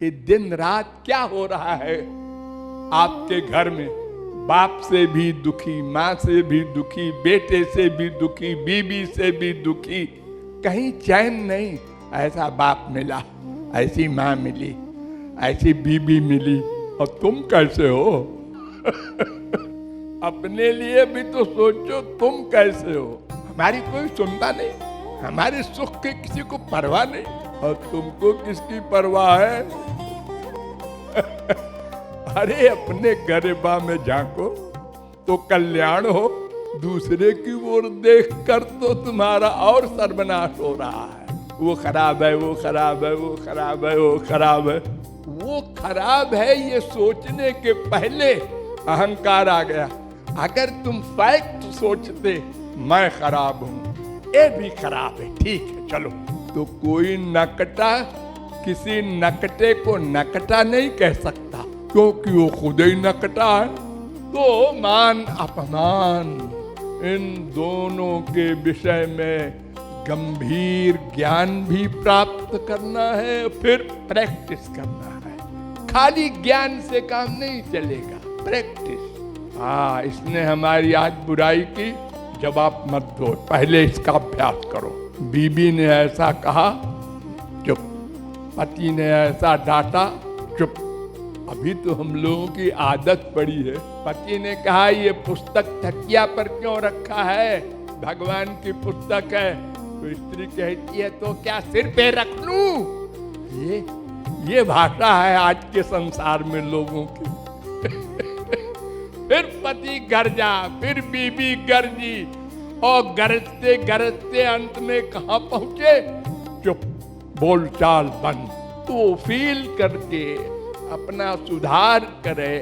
ये दिन रात क्या हो रहा है आपके घर में? बाप से भी दुखी, माँ से भी दुखी, बेटे से भी दुखी, बीबी से भी दुखी, कहीं चैन नहीं। ऐसा बाप मिला, ऐसी माँ मिली, ऐसी बीबी मिली, और तुम कैसे हो? अपने लिए भी तो सोचो, तुम कैसे हो? हमारी कोई सुनता नहीं, हमारे सुख की किसी को परवाह नहीं, और तुमको किसकी परवाह है? अरे अपने गरिबा में झांको तो कल्याण हो, दूसरे की ओर देखकर तो तुम्हारा और सर्वनाश हो रहा है। वो खराब है, वो खराब है, वो खराब है, वो खराब है। वो खराब है ये सोचने के पहले अहंकार आ गया। अगर तुम फैक्ट सोचते मैं खराब हूं, ये भी खराब है, ठीक है चलो, तो कोई नकटा किसी नकटे को नकटा नहीं कह सकता, क्योंकि वो खुद ही नकटा है। तो मान अपमान इन दोनों के विषय में गंभीर ज्ञान भी प्राप्त करना है, फिर प्रैक्टिस करना है। खाली ज्ञान से काम नहीं चलेगा, प्रैक्टिस। हाँ, इसने हमारी आज बुराई की, जवाब मत दो, पहले इसका अभ्यास करो। बीबी ने ऐसा कहा, चुप। पति ने ऐसा डांटा, चुप। अभी तो हम लोगों की आदत पड़ी है, पति ने कहा ये पुस्तक तकिया पर क्यों रखा है, भगवान की पुस्तक है, तो स्त्री कहती है तो क्या सिर पे रख लूं? ये भाषा है आज के संसार में लोगों की। फिर पति गरजा, फिर बीबी गरजी, और गरजते गरजते अंत में कहां पहुंचे? चुप, बोलचाल बंद। तो फील करके अपना सुधार करे।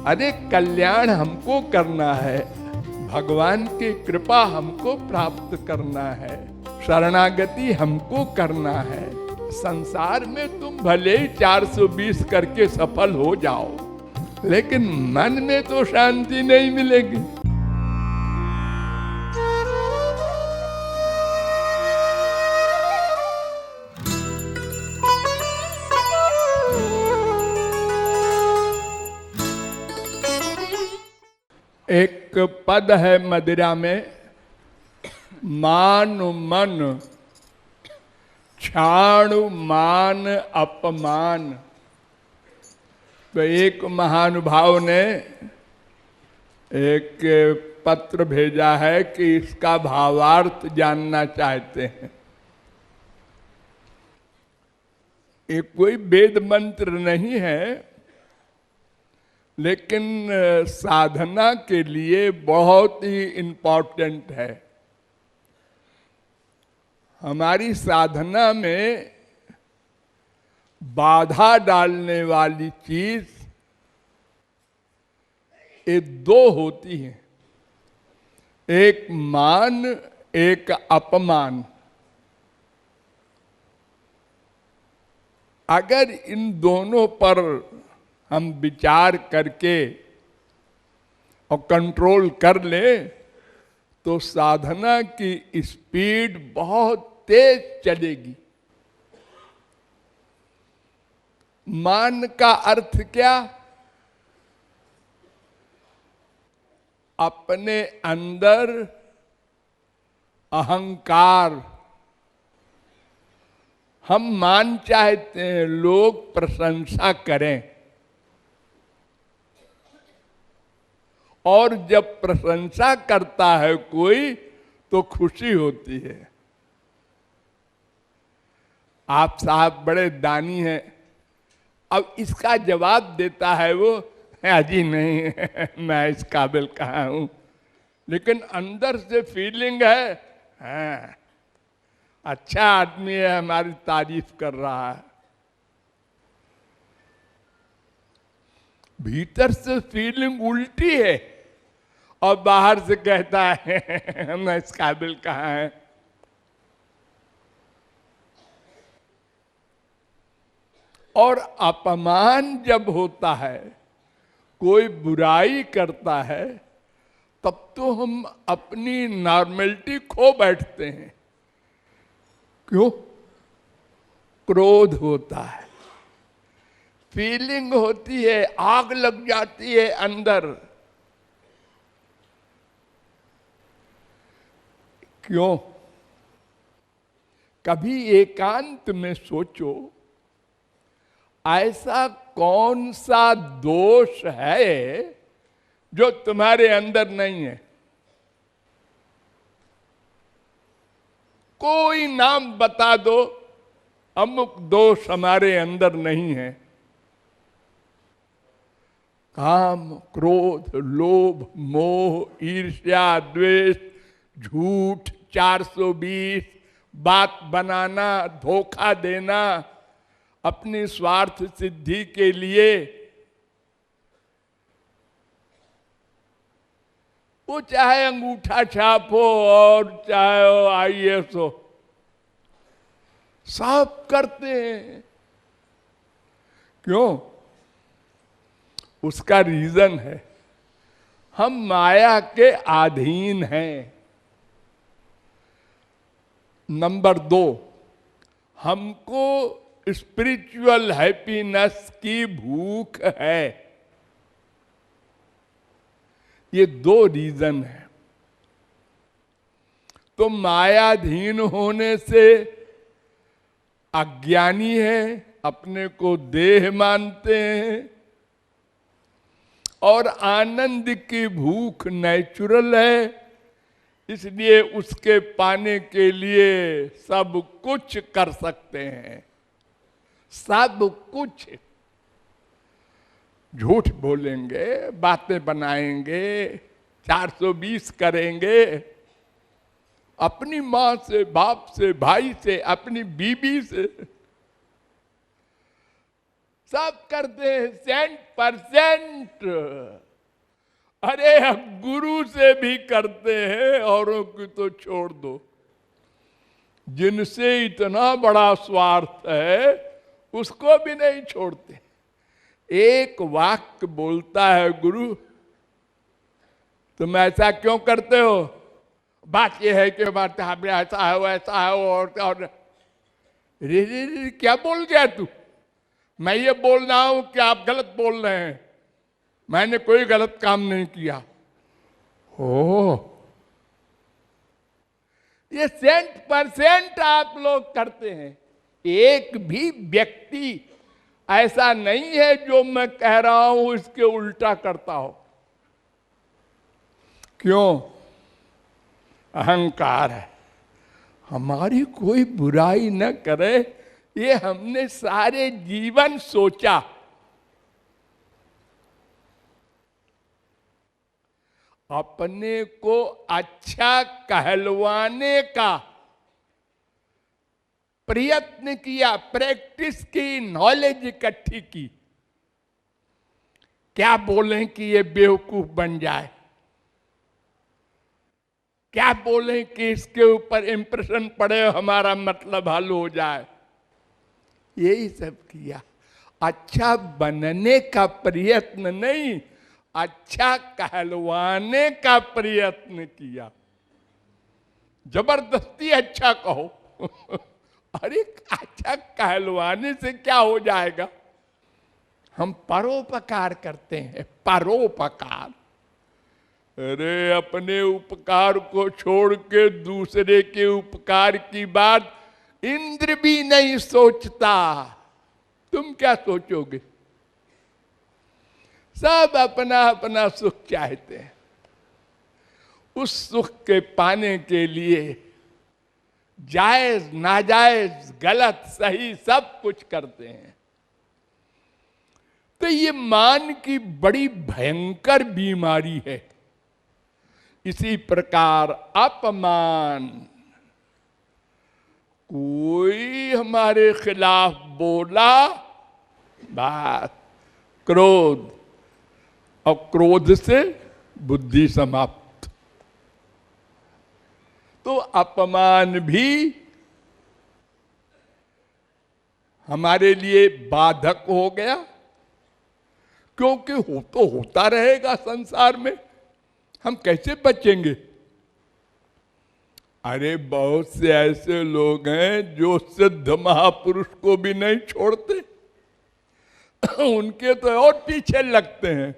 अरे कल्याण हमको करना है, भगवान की कृपा हमको प्राप्त करना है, शरणागति हमको करना है। संसार में तुम भले ही 420 करके सफल हो जाओ, लेकिन मन में तो शांति नहीं मिलेगी। एक पद है मदिरा में, मान मन क्षाणु मान अपमान। तो एक महानुभाव ने एक पत्र भेजा है कि इसका भावार्थ जानना चाहते हैं। ये कोई वेद मंत्र नहीं है, लेकिन साधना के लिए बहुत ही इम्पोर्टेंट है। हमारी साधना में बाधा डालने वाली चीज ये दो होती हैं, एक मान, एक अपमान। अगर इन दोनों पर हम विचार करके और कंट्रोल कर ले तो साधना की स्पीड बहुत तेज चलेगी। मान का अर्थ क्या? अपने अंदर अहंकार। हम मान चाहते हैं लोग प्रशंसा करें, और जब प्रशंसा करता है कोई तो खुशी होती है। आप साहब बड़े दानी हैं, अब इसका जवाब देता है वो, अजी नहीं मैं इस काबिल कहाँ हूं, लेकिन अंदर से फीलिंग है, हाँ, अच्छा आदमी है, हमारी तारीफ कर रहा है। भीतर से फीलिंग उल्टी है, और बाहर से कहता है मैं इस काबिल कहाँ है। और अपमान जब होता है, कोई बुराई करता है, तब तो हम अपनी नॉर्मलिटी खो बैठते हैं। क्यों? क्रोध होता है, फीलिंग होती है, आग लग जाती है अंदर। क्यों? कभी एकांत में सोचो, ऐसा कौन सा दोष है जो तुम्हारे अंदर नहीं है? कोई नाम बता दो, अमुक दोष हमारे अंदर नहीं है। काम, क्रोध, लोभ, मोह, ईर्ष्या, द्वेष, झूठ, 420, बात बनाना, धोखा देना अपनी स्वार्थ सिद्धि के लिए, वो चाहे अंगूठा छाप हो और चाहे IAS हो, सब करते हैं। क्यों? उसका रीजन है, हम माया के अधीन हैं। नंबर 2, हमको स्पिरिचुअल हैप्पीनेस की भूख है। ये 2 रीजन है। तो मायाधीन होने से अज्ञानी है, अपने को देह मानते हैं, और आनंद की भूख नेचुरल है, इसलिए उसके पाने के लिए सब कुछ कर सकते हैं। सब कुछ। झूठ बोलेंगे, बातें बनाएंगे, 420 करेंगे, अपनी माँ से, बाप से, भाई से, अपनी बीबी से, सब करते हैं 100%। अरे गुरु से भी करते हैं, औरों की तो छोड़ दो। जिनसे इतना बड़ा स्वार्थ है उसको भी नहीं छोड़ते। एक वाक्य बोलता है गुरु, तुम ऐसा क्यों करते हो? बात यह है कि बात ऐसा है, वैसा है, और रे क्या बोल गया तू? मैं ये बोल रहा हूं कि आप गलत बोल रहे हैं। मैंने कोई गलत काम नहीं किया। हो, ये 100% आप लोग करते हैं। एक भी व्यक्ति ऐसा नहीं है जो मैं कह रहा हूं इसके उल्टा करता हो। क्यों? अहंकार है। हमारी कोई बुराई न करे, ये हमने सारे जीवन सोचा। अपने को अच्छा कहलवाने का प्रयत्न किया, प्रैक्टिस की, नॉलेज इकट्ठी की। क्या बोलें कि ये बेवकूफ बन जाए, क्या बोलें कि इसके ऊपर इंप्रेशन पड़े, हमारा मतलब हल हो जाए। यही सब किया। अच्छा बनने का प्रयत्न नहीं, अच्छा कहलवाने का प्रयत्न किया। जबरदस्ती अच्छा कहो। अरे अच्छा कहलवाने से क्या हो जाएगा? हम परोपकार करते हैं, परोपकार। अरे अपने उपकार को छोड़ के दूसरे के उपकार की बात इंद्र भी नहीं सोचता। तुम क्या सोचोगे? सब अपना अपना सुख चाहते हैं। उस सुख के पाने के लिए जायज, नाजायज, गलत, सही सब कुछ करते हैं। तो ये मान की बड़ी भयंकर बीमारी है। इसी प्रकार अपमान, कोई हमारे खिलाफ बोला, बात, क्रोध, और क्रोध से बुद्धि समाप्त। तो अपमान भी हमारे लिए बाधक हो गया, क्योंकि तो होता रहेगा संसार में, हम कैसे बचेंगे? अरे बहुत से ऐसे लोग हैं जो सिद्ध महापुरुष को भी नहीं छोड़ते। उनके तो और पीछे लगते हैं।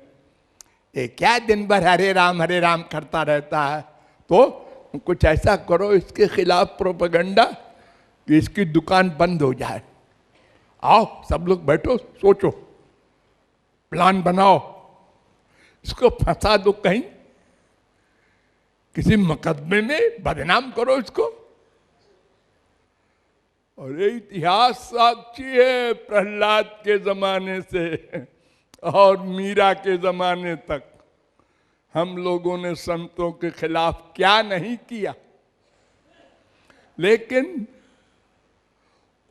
ये क्या दिन भर हरे राम करता रहता है? तो कुछ ऐसा करो इसके खिलाफ प्रोपेगेंडा कि इसकी दुकान बंद हो जाए। आओ सब लोग बैठो, सोचो, प्लान बनाओ, इसको फंसा दो कहीं, किसी मुकदमे में बदनाम करो इसको। और ये इतिहास साक्षी है, प्रहलाद के जमाने से और मीरा के जमाने तक हम लोगों ने संतों के खिलाफ क्या नहीं किया। लेकिन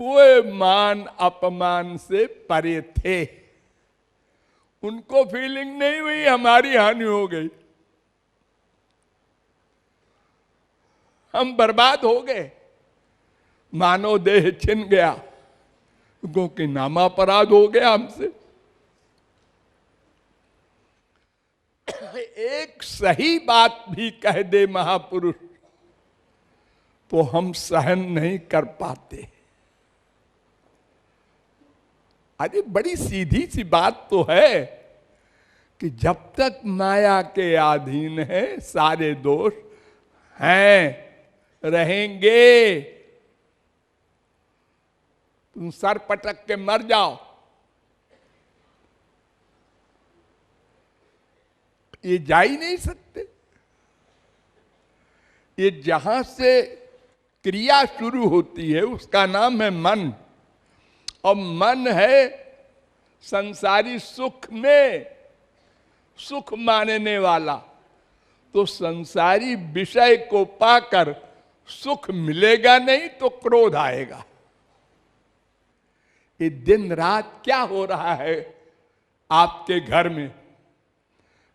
वो मान अपमान से परे थे, उनको फीलिंग नहीं हुई हमारी हानि हो गई, हम बर्बाद हो गए, मानव देह छिन गया, क्योंकि नामापराध हो गया हमसे। एक सही बात भी कह दे महापुरुष तो हम सहन नहीं कर पाते। अरे बड़ी सीधी सी बात तो है कि जब तक माया के अधीन है सारे दोष हैं, रहेंगे। तुम सर पटक के मर जाओ, ये जा ही नहीं सकते। ये जहां से क्रिया शुरू होती है उसका नाम है मन, और मन है संसारी सुख में सुख मानने वाला। तो संसारी विषय को पाकर सुख मिलेगा नहीं तो क्रोध आएगा। ये दिन रात क्या हो रहा है आपके घर में?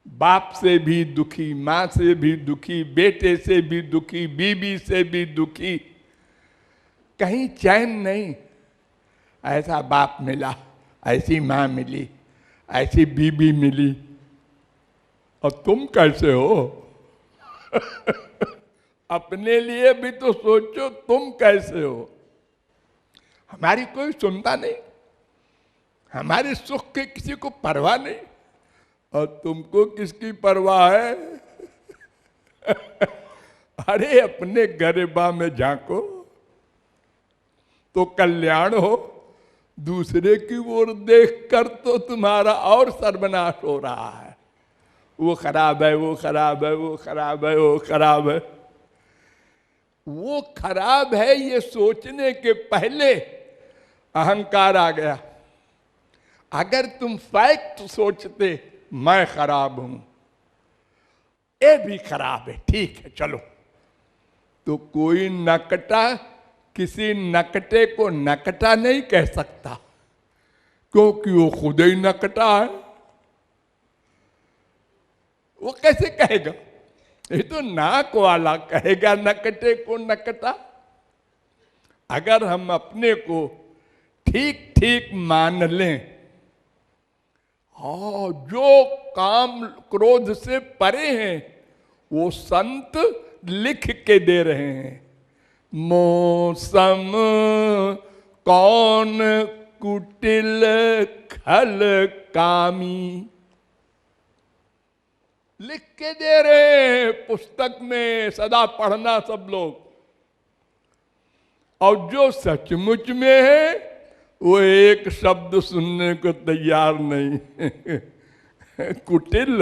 बाप से भी दुखी, माँ से भी दुखी, बेटे से भी दुखी, बीबी से भी दुखी, कहीं चैन नहीं। ऐसा बाप मिला, ऐसी माँ मिली, ऐसी बीबी मिली, और तुम कैसे हो? अपने लिए भी तो सोचो, तुम कैसे हो? हमारी कोई सुनता नहीं, हमारे सुख की किसी को परवाह नहीं, और तुमको किसकी परवाह है? अरे अपने गरिबा में झांको तो कल्याण हो, दूसरे की ओर देखकर तो तुम्हारा और सर्वनाश हो रहा है। वो खराब है, वो खराब है, वो खराब है, वो खराब है। वो खराब है ये सोचने के पहले अहंकार आ गया। अगर तुम फैक्ट सोचते मैं खराब हूं, ये भी खराब है, ठीक है चलो, तो कोई नकटा किसी नकटे को नकटा नहीं कह सकता, क्योंकि वो खुद ही नकटा है। वो कैसे कहेगा? ये तो नाक वाला कहेगा नकटे को नकटा। अगर हम अपने को ठीक ठीक मान लें, और जो काम क्रोध से परे हैं वो संत लिख के दे रहे हैं। मौसम कौन कुटिल खल कामी, लिख के दे रहे हैं पुस्तक में, सदा पढ़ना सब लोग। और जो सचमुच में है वो एक शब्द सुनने को तैयार नहीं। कुटिल,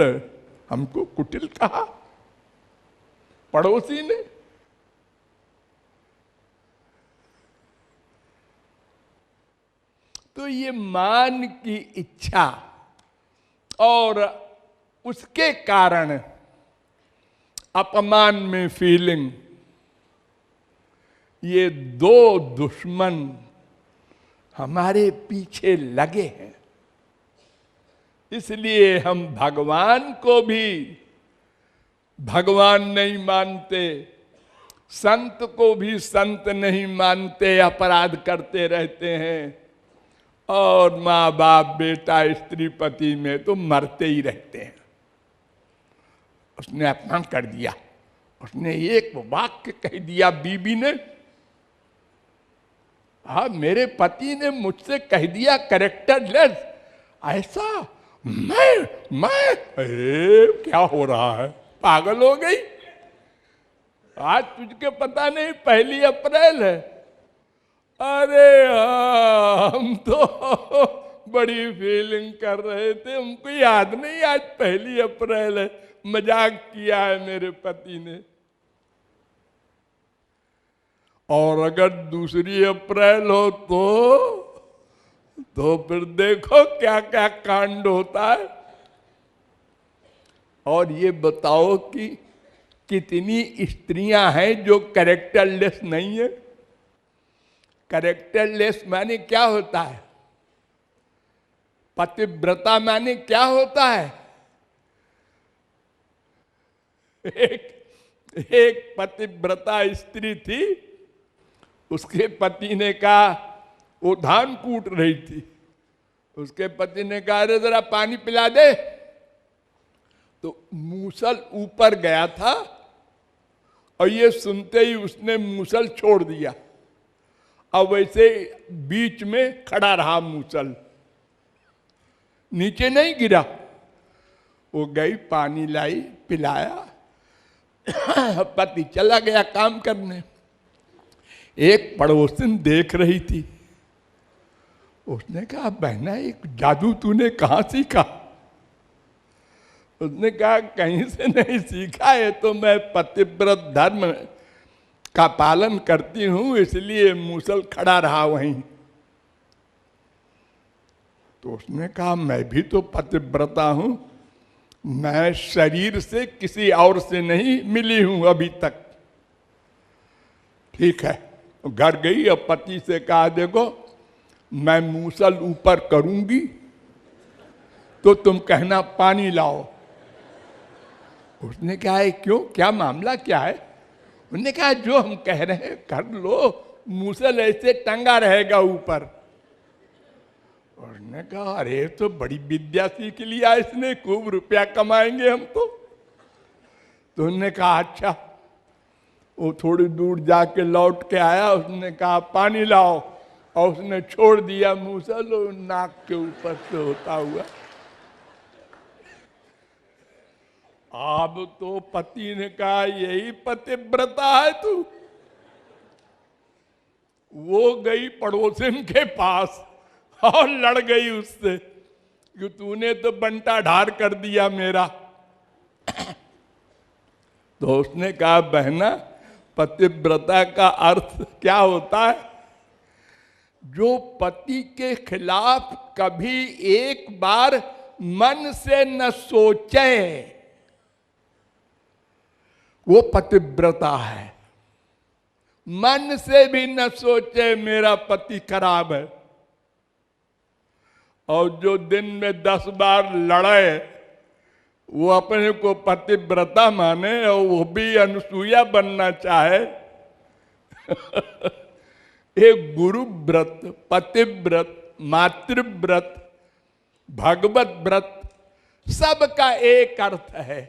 हमको कुटिल कहा पड़ोसी ने। तो ये मान की इच्छा और उसके कारण अपमान में फीलिंग, ये दो दुश्मन हमारे पीछे लगे हैं। इसलिए हम भगवान को भी भगवान नहीं मानते, संत को भी संत नहीं मानते, अपराध करते रहते हैं, और माँ बाप बेटा स्त्री पति में तो मरते ही रहते हैं। उसने अपमान कर दिया, उसने एक वाक्य कह दिया बीबी ने, हाँ मेरे पति ने मुझसे कह दिया कैरेक्टरलेस, ऐसा मैं अरे क्या हो रहा है, पागल हो गई? आज तुझको पता नहीं 1 अप्रैल है? अरे हम तो बड़ी फीलिंग कर रहे थे, हमको याद नहीं आज 1 अप्रैल है, मजाक किया है मेरे पति ने। और अगर 2 अप्रैल हो तो फिर देखो क्या क्या कांड होता है। और ये बताओ कि कितनी स्त्रियां हैं जो कैरेक्टरलेस नहीं है। कैरेक्टरलेस माने क्या होता है? पतिव्रता माने क्या होता है? एक पतिव्रता स्त्री थी, उसके पति ने कहा, वो धान कूट रही थी, उसके पति ने कहा अरे जरा पानी पिला दे। तो मूसल ऊपर गया था और ये सुनते ही उसने मूसल छोड़ दिया। अब वैसे बीच में खड़ा रहा मूसल, नीचे नहीं गिरा। वो गई, पानी लाई, पिलाया, पति चला गया काम करने। एक पड़ोसन देख रही थी, उसने कहा बहना एक जादू तूने कहां सीखा? उसने कहा कहीं से नहीं सीखा है, तो मैं पतिव्रत धर्म का पालन करती हूं, इसलिए मूसल खड़ा रहा वहीं। तो उसने कहा मैं भी तो पतिव्रता हूं, मैं शरीर से किसी और से नहीं मिली हूं अभी तक। ठीक है, घर गई और पति से कहा देखो मैं मूसल ऊपर करूंगी तो तुम कहना पानी लाओ। उसने कहा है क्यों, क्या मामला क्या है? उसने कहा जो हम कह रहे हैं कर लो, मूसल ऐसे टंगा रहेगा ऊपर। उसने कहा अरे तो बड़ी विद्या सीख लिया इसने, खूब रुपया कमाएंगे हम तो। उन्होंने कहा अच्छा। वो थोड़ी दूर जाके लौट के आया, उसने कहा पानी लाओ, और उसने छोड़ दिया मूसल नाक के ऊपर से होता हुआ। अब तो पति ने कहा यही पतिव्रता है तू। वो गई पड़ोसन के पास और लड़ गई उससे कि तूने तो बंटा ढार कर दिया मेरा। तो उसने कहा बहना पतिव्रता का अर्थ क्या होता है? जो पति के खिलाफ कभी एक बार मन से न सोचे वो पतिव्रता है। मन से भी न सोचे मेरा पति खराब है, और जो दिन में 10 बार लड़े वो अपने को पतिव्रता माने और वो भी अनुसूया बनना चाहे। एक गुरु व्रत, पतिव्रत, मातृव्रत, भगवत व्रत, सबका एक अर्थ है,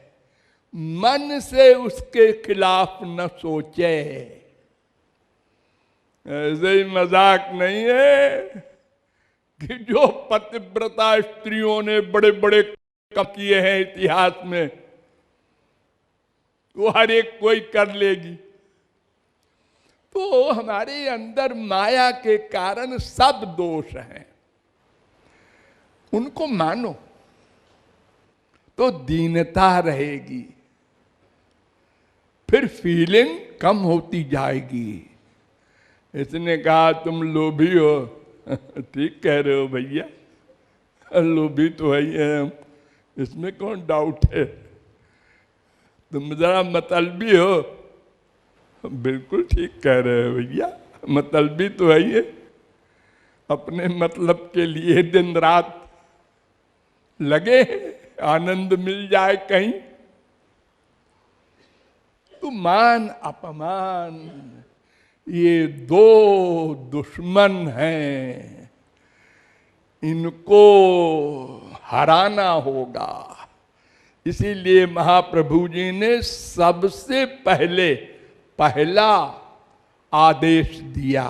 मन से उसके खिलाफ न सोचे। ऐसे ही मजाक नहीं है कि जो पतिव्रता स्त्रियों ने बड़े बड़े काम किए हैं इतिहास में, वो हर एक कोई कर लेगी। तो हमारे अंदर माया के कारण सब दोष हैं, उनको मानो तो दीनता रहेगी, फिर फीलिंग कम होती जाएगी। इसने कहा तुम लोभी हो। ठीक कह रहे हो भैया, लोभी तो है ही है हम, इसमें कौन डाउट है। तुम जरा मतलबी हो। बिल्कुल ठीक कह रहे हो भैया, मतलबी तो है ही है, अपने मतलब के लिए दिन रात लगे, आनंद मिल जाए कहीं। तो मान अपमान ये दो दुश्मन हैं, इनको हराना होगा। इसीलिए महाप्रभु जी ने सबसे पहला आदेश दिया,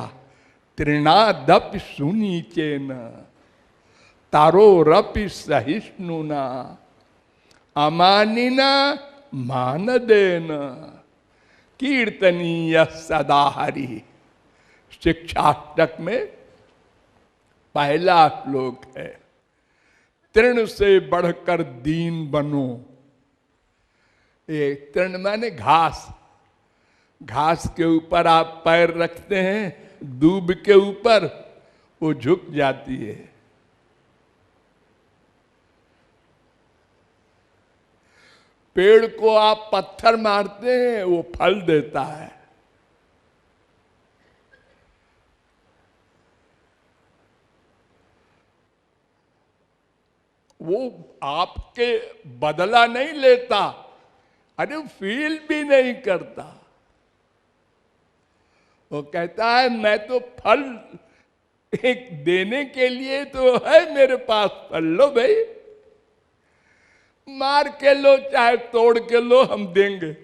तृणादपि सुनीचेन, तारो रपि सहिष्णुना अमानिना मान देन कीर्तनीय सदा हरि। शिक्षाष्टक में पहला श्लोक है, तृण से बढ़कर दीन बनो। ये तृण माने घास, घास के ऊपर आप पैर रखते हैं, दूब के ऊपर वो झुक जाती है। पेड़ को आप पत्थर मारते हैं, वो फल देता है। वो आपके बदला नहीं लेता, अरे फील भी नहीं करता। वो कहता है मैं तो फल एक देने के लिए तो है मेरे पास, फल लो भाई, मार के लो चाहे तोड़ के लो, हम देंगे।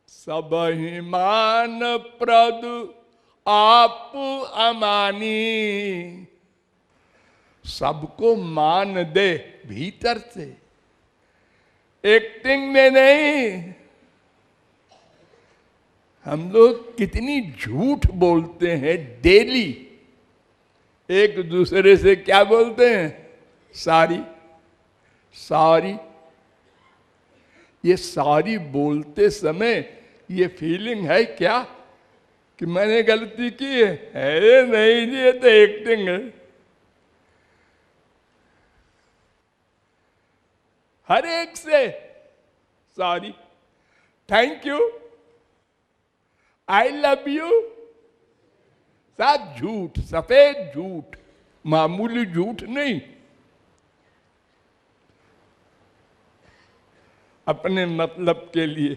सब ही मान प्रद आप अमानी, सबको मान दे भीतर से, एक्टिंग में नहीं। हम लोग कितनी झूठ बोलते हैं डेली, एक दूसरे से क्या बोलते हैं, सारी सारी। ये सारी बोलते समय ये फीलिंग है क्या कि मैंने गलती की है नहीं जी, ये तो एक्टिंग है। हर एक से sorry, thank you, I love you, सब झूठ, सफेद झूठ, मामूली झूठ नहीं। अपने मतलब के लिए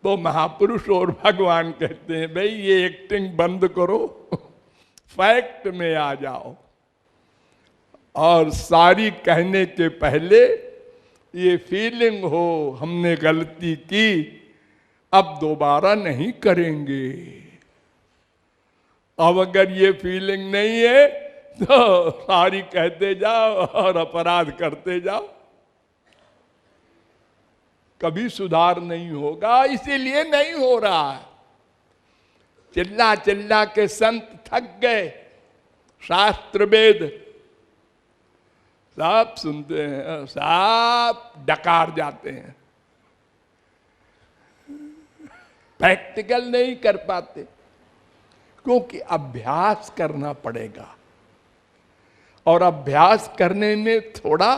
तो महापुरुष और भगवान कहते हैं भाई ये एक्टिंग बंद करो, फैक्ट में आ जाओ। और सारी कहने के पहले ये फीलिंग हो हमने गलती की, अब दोबारा नहीं करेंगे। अब अगर ये फीलिंग नहीं है तो सारी कहते जाओ और अपराध करते जाओ, कभी सुधार नहीं होगा। इसीलिए नहीं हो रहा है। चिल्ला चिल्ला के संत थक गए, शास्त्र वेद सब सुनते हैं, सब डकार जाते हैं, प्रैक्टिकल नहीं कर पाते, क्योंकि अभ्यास करना पड़ेगा। और अभ्यास करने में थोड़ा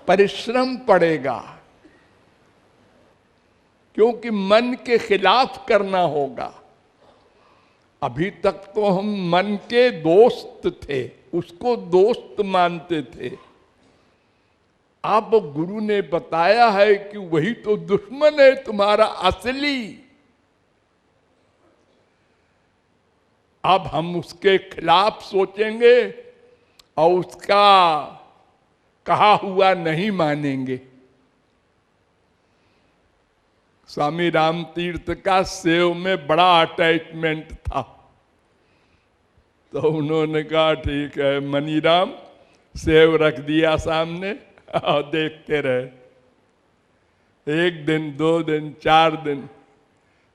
परिश्रम पड़ेगा, क्योंकि मन के खिलाफ करना होगा। अभी तक तो हम मन के दोस्त थे, उसको दोस्त मानते थे। अब गुरु ने बताया है कि वही तो दुश्मन है तुम्हारा असली। अब हम उसके खिलाफ सोचेंगे और उसका कहा हुआ नहीं मानेंगे। स्वामी राम तीर्थ का सेव में बड़ा अटैचमेंट था, तो उन्होंने कहा ठीक है मनीराम, सेव रख दिया सामने और देखते रहे। 1 दिन 2 दिन 4 दिन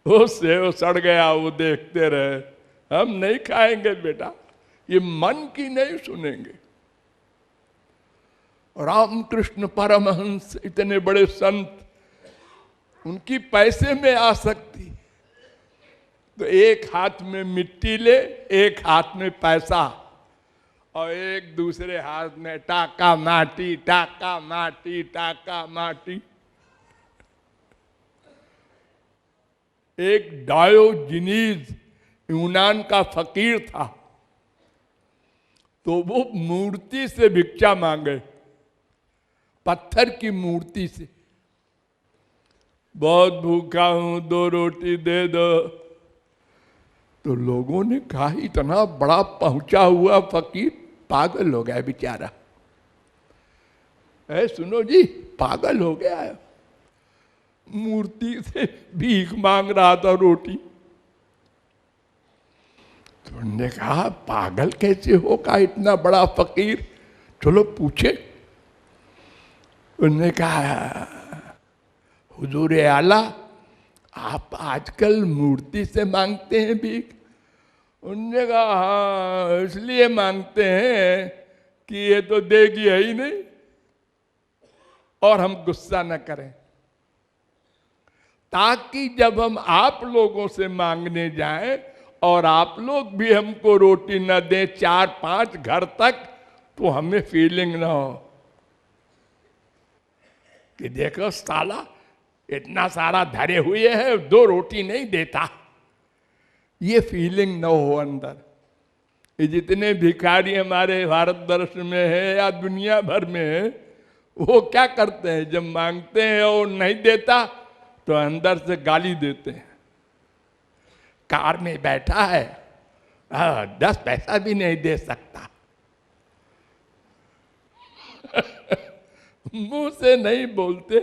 वो सेव सड़ गया, वो देखते रहे। हम नहीं खाएंगे बेटा, ये मन की नहीं सुनेंगे। रामकृष्ण परमहंस इतने बड़े संत, उनकी पैसे में आसक्ति, तो एक हाथ में मिट्टी ले, एक हाथ में पैसा, और एक दूसरे हाथ में टाका माटी, टाका माटी, टाका माटी। एक डायोजिनीज यूनान का फकीर था, तो वो मूर्ति से भिक्षा मांगे, पत्थर की मूर्ति से। बहुत भूखा हूं, 2 रोटी दे दो। तो लोगों ने कहा इतना बड़ा पहुंचा हुआ फकीर पागल हो गया बेचारा। सुनो जी, पागल हो गया है, मूर्ति से भीख मांग रहा था रोटी। उन्होंने कहा पागल कैसे होगा इतना बड़ा फकीर, चलो पूछे। उन्होंने कहा हुजूर आला आप आजकल मूर्ति से मांगते हैं भीख? उन्होंने कहा हाँ इसलिए मांगते हैं कि ये तो देगी है ही नहीं और हम गुस्सा न करें, ताकि जब हम आप लोगों से मांगने जाएं और आप लोग भी हमको रोटी न दें 4-5 घर तक, तो हमें फीलिंग ना हो कि देखो साला इतना सारा धरे हुए है 2 रोटी नहीं देता। ये फीलिंग न हो अंदर। ये जितने भिखारी हमारे भारत वर्ष में है या दुनिया भर में है, वो क्या करते हैं, जब मांगते हैं और नहीं देता तो अंदर से गाली देते हैं। कार में बैठा है 10 पैसा भी नहीं दे सकता। मुंह से नहीं बोलते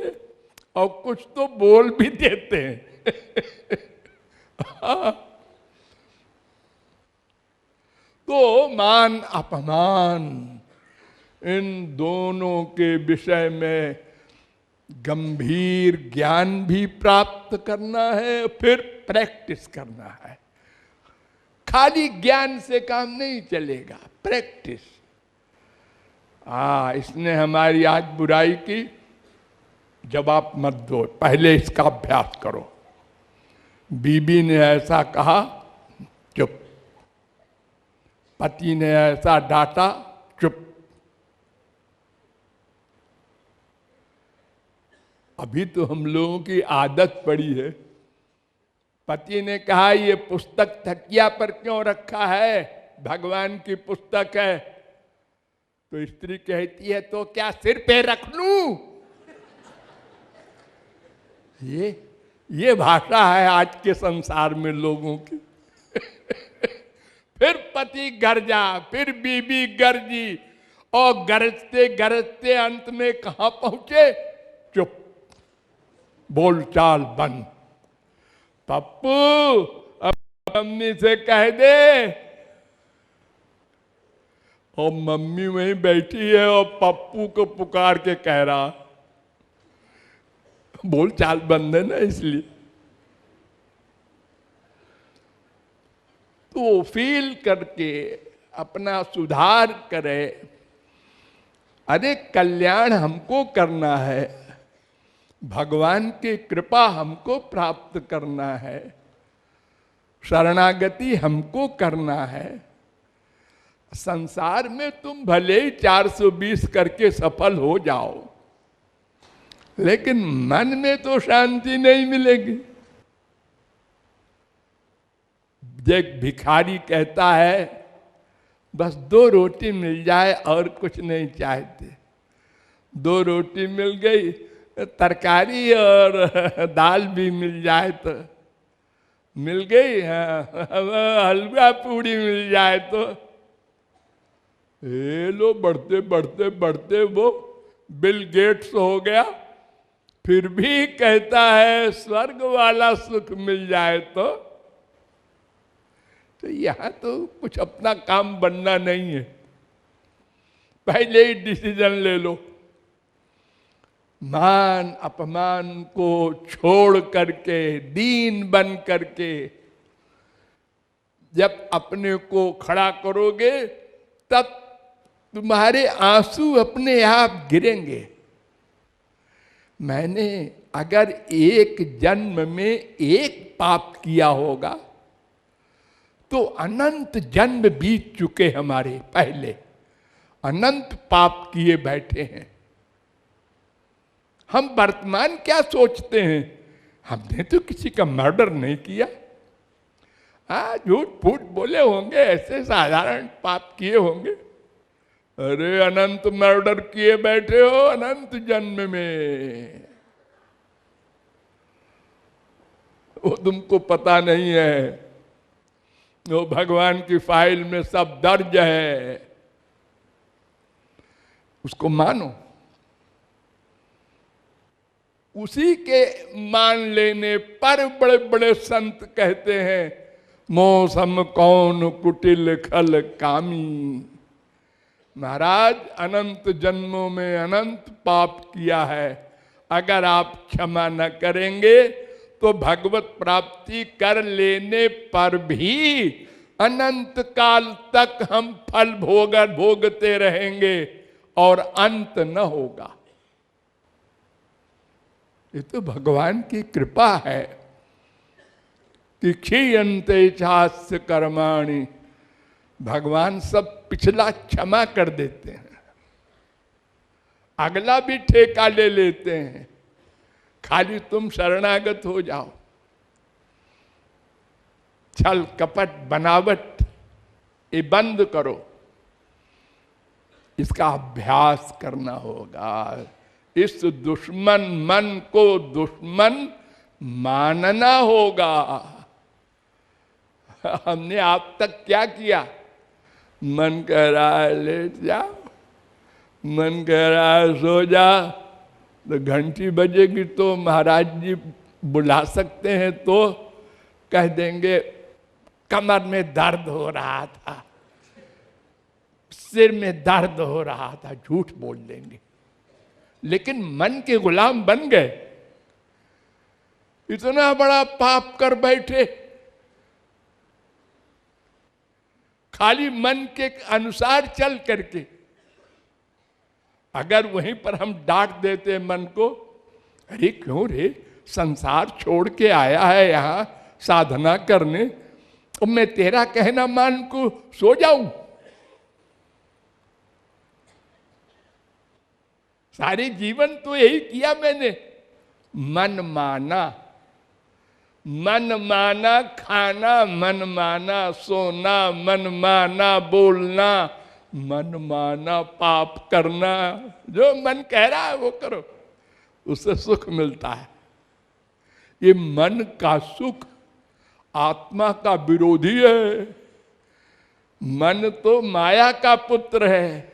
और कुछ तो बोल भी देते हैं। तो मान अपमान इन दोनों के विषय में गंभीर ज्ञान भी प्राप्त करना है, फिर प्रैक्टिस करना है। खाली ज्ञान से काम नहीं चलेगा, प्रैक्टिस। इसने हमारी आज बुराई की, जवाब मत दो, पहले इसका अभ्यास करो। बीबी ने ऐसा कहा, चुप। पति ने ऐसा डांटा, चुप। अभी तो हम लोगों की आदत पड़ी है, पति ने कहा ये पुस्तक तकिया पर क्यों रखा है, भगवान की पुस्तक है, तो स्त्री कहती है तो क्या सिर पे रख लूं? ये भाषा है आज के संसार में लोगों की। फिर पति गरजा, फिर बीबी गरजी, और गरजते गरजते अंत में कहां पहुंचे? चुप, बोलचाल बंद। पप्पू अब मम्मी से कह दे। और मम्मी वहीं बैठी है और पप्पू को पुकार के कह रहा, बोलचाल बंद है ना, इसलिए। तो फील करके अपना सुधार करे। अरे कल्याण हमको करना है, भगवान की कृपा हमको प्राप्त करना है, शरणागति हमको करना है। संसार में तुम भले ही 420 करके सफल हो जाओ, लेकिन मन में तो शांति नहीं मिलेगी। एक भिखारी कहता है बस 2 रोटी मिल जाए और कुछ नहीं चाहते। 2 रोटी मिल गई, तरकारी और दाल भी मिल जाए तो मिल गई, हलवा पूड़ी मिल जाए तो। लो बढ़ते बढ़ते बढ़ते वो बिल गेट्स हो गया, फिर भी कहता है स्वर्ग वाला सुख मिल जाए तो यहां तो कुछ अपना काम बनना नहीं है। पहले ही डिसीजन ले लो, मान अपमान को छोड़ करके, दीन बन करके जब अपने को खड़ा करोगे, तब तुम्हारे आंसू अपने आप गिरेंगे। मैंने अगर एक जन्म में एक पाप किया होगा तो अनंत जन्म बीत चुके हमारे, पहले अनंत पाप किए बैठे हैं। हम वर्तमान क्या सोचते हैं, हमने तो किसी का मर्डर नहीं किया, झूठ फूट बोले होंगे, ऐसे साधारण पाप किए होंगे। अरे अनंत मर्डर किए बैठे हो अनंत जन्म में, वो तुमको पता नहीं है। वो भगवान की फाइल में सब दर्ज है, उसको मानो। उसी के मान लेने पर बड़े बड़े संत कहते हैं मौसम कौन कुटिल खल कामी। महाराज अनंत जन्मों में अनंत पाप किया है, अगर आप क्षमा न करेंगे तो भगवत प्राप्ति कर लेने पर भी अनंत काल तक हम फल भोगते रहेंगे और अंत न होगा। ये तो भगवान की कृपा है कि क्षीयन्ते चास्य कर्माणि, भगवान सब पिछला क्षमा कर देते हैं, अगला भी ठेका ले लेते हैं, खाली तुम शरणागत हो जाओ। छल कपट बनावट ये बंद करो, इसका अभ्यास करना होगा। इस दुश्मन मन को दुश्मन मानना होगा। हमने आप तक क्या किया? मन कह रहा है लेट जा, मन कह रहा है सो जा, तो घंटी बजेगी तो महाराज जी बुला सकते हैं, तो कह देंगे कमर में दर्द हो रहा था, सिर में दर्द हो रहा था, झूठ बोल देंगे। लेकिन मन के गुलाम बन गए, इतना बड़ा पाप कर बैठे, खाली मन के अनुसार चल करके। अगर वहीं पर हम डांट देते मन को, अरे क्यों रे, संसार छोड़ के आया है यहां साधना करने, अब मैं तेरा कहना मान को सो जाऊं? सारे जीवन तो यही किया मैंने, मन माना, मन माना खाना, मन माना सोना, मन माना बोलना, मन माना पाप करना। जो मन कह रहा है वो करो, उससे सुख मिलता है। ये मन का सुख आत्मा का विरोधी है। मन तो माया का पुत्र है,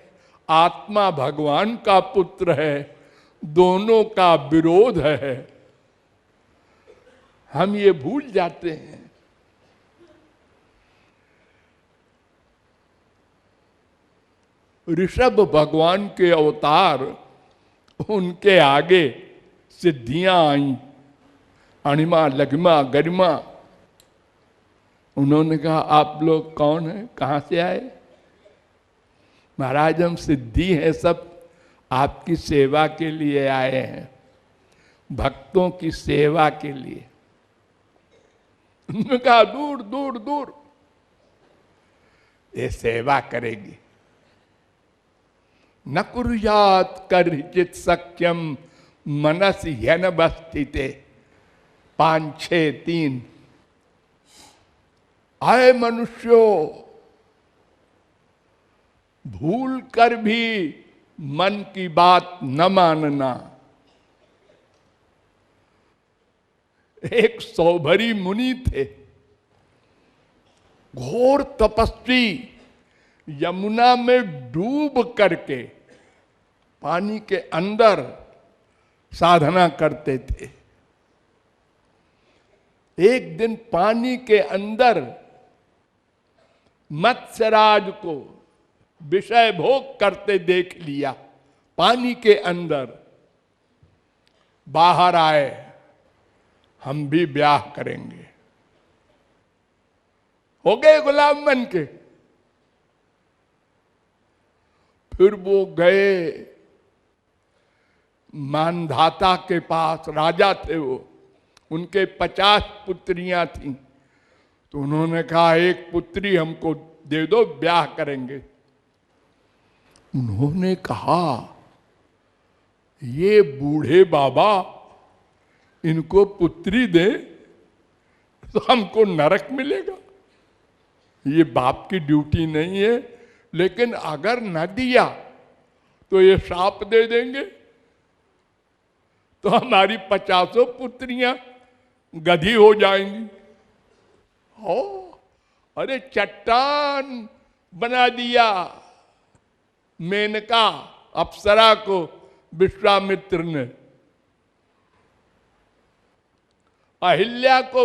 आत्मा भगवान का पुत्र है, दोनों का विरोध है। हम ये भूल जाते हैं। ऋषभ भगवान के अवतार, उनके आगे सिद्धियां आई, अणिमा लघिमा गरिमा। उन्होंने कहा आप लोग कौन हैं, कहां से आए? महाराज हम सिद्धि हैं, सब आपकी सेवा के लिए आए हैं, भक्तों की सेवा के लिए। उन्होंने कहा दूर दूर दूर, ये सेवा करेगी। न कुर्यात कर्हिचित सख्यम मनस ह्यनवस्थिते 5-6-3। आए मनुष्यों, भूल कर भी मन की बात न मानना। एक सौभरी मुनि थे, घोर तपस्वी, यमुना में डूब करके पानी के अंदर साधना करते थे। एक दिन पानी के अंदर मत्स्यराज को विषय भोग करते देख लिया। पानी के अंदर बाहर आए, हम भी ब्याह करेंगे। हो गए गुलाम बन के। फिर वो गए मानधाता के पास, राजा थे वो, उनके 50 पुत्रियां थीं। तो उन्होंने कहा एक पुत्री हमको दे दो, ब्याह करेंगे। उन्होंने कहा ये बूढ़े बाबा, इनको पुत्री दे तो हमको नरक मिलेगा, ये बाप की ड्यूटी नहीं है। लेकिन अगर न दिया तो ये श्राप दे देंगे, तो हमारी 50 पुत्रियां गधी हो जाएंगी। हो, अरे चट्टान बना दिया मेनका अप्सरा को विश्वामित्र ने। अहिल्या को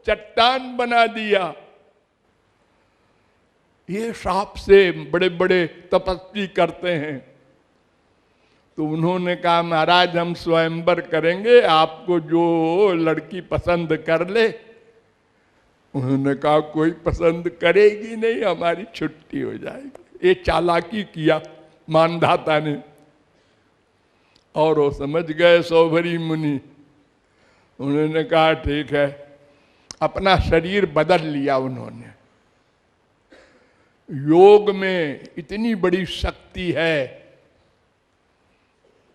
चट्टान बना दिया ये सांप से बड़े बड़े तपस्वी करते हैं। तो उन्होंने कहा महाराज हम स्वयंवर करेंगे, आपको जो लड़की पसंद कर ले। उन्होंने कहा कोई पसंद करेगी नहीं, हमारी छुट्टी हो जाएगी। ये चालाकी किया मानधाता ने, और वो समझ गए सौभरी मुनि। उन्होंने कहा ठीक है, अपना शरीर बदल लिया उन्होंने। योग में इतनी बड़ी शक्ति है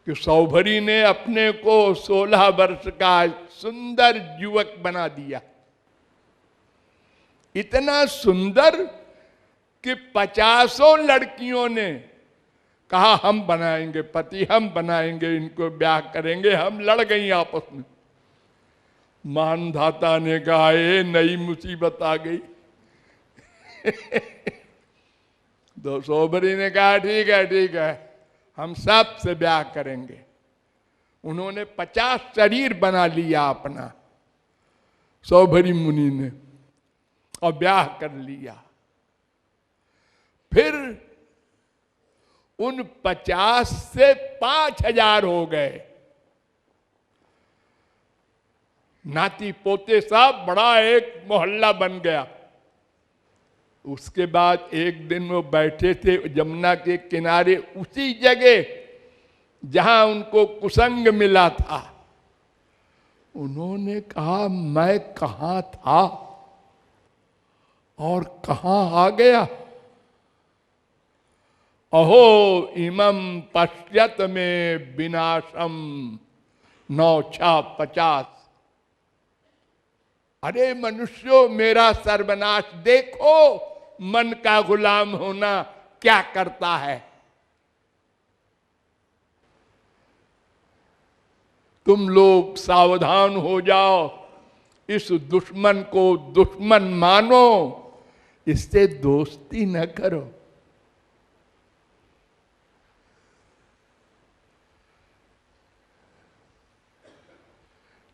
कि सौभरी ने अपने को 16 वर्ष का सुंदर युवक बना दिया। इतना सुंदर कि 50 लड़कियों ने कहा हम बनाएंगे पति, हम बनाएंगे, इनको ब्याह करेंगे। हम लड़ गई आपस में। मानधाता ने कहा ये नई मुसीबत आ गई। तो सौभरी ने कहा ठीक है ठीक है, हम सब से ब्याह करेंगे। उन्होंने 50 शरीर बना लिया अपना, सौभरी मुनि ने, और ब्याह कर लिया। फिर उन 50 से 5000 हो गए। नाती पोते सब बड़ा एक मोहल्ला बन गया। उसके बाद एक दिन वो बैठे थे जमुना के किनारे, उसी जगह जहां उनको कुसंग मिला था। उन्होंने कहा मैं कहां था और कहां आ गया। अहो इमं पश्यत में विनाशम 9×6=50। अरे मनुष्यों मेरा सर्वनाश देखो, मन का गुलाम होना क्या करता है। तुम लोग सावधान हो जाओ, इस दुश्मन को दुश्मन मानो, इससे दोस्ती न करो।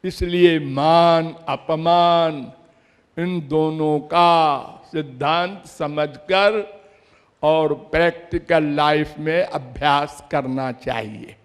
इसलिए मान अपमान इन दोनों का सिद्धांत समझकर और प्रैक्टिकल लाइफ में अभ्यास करना चाहिए।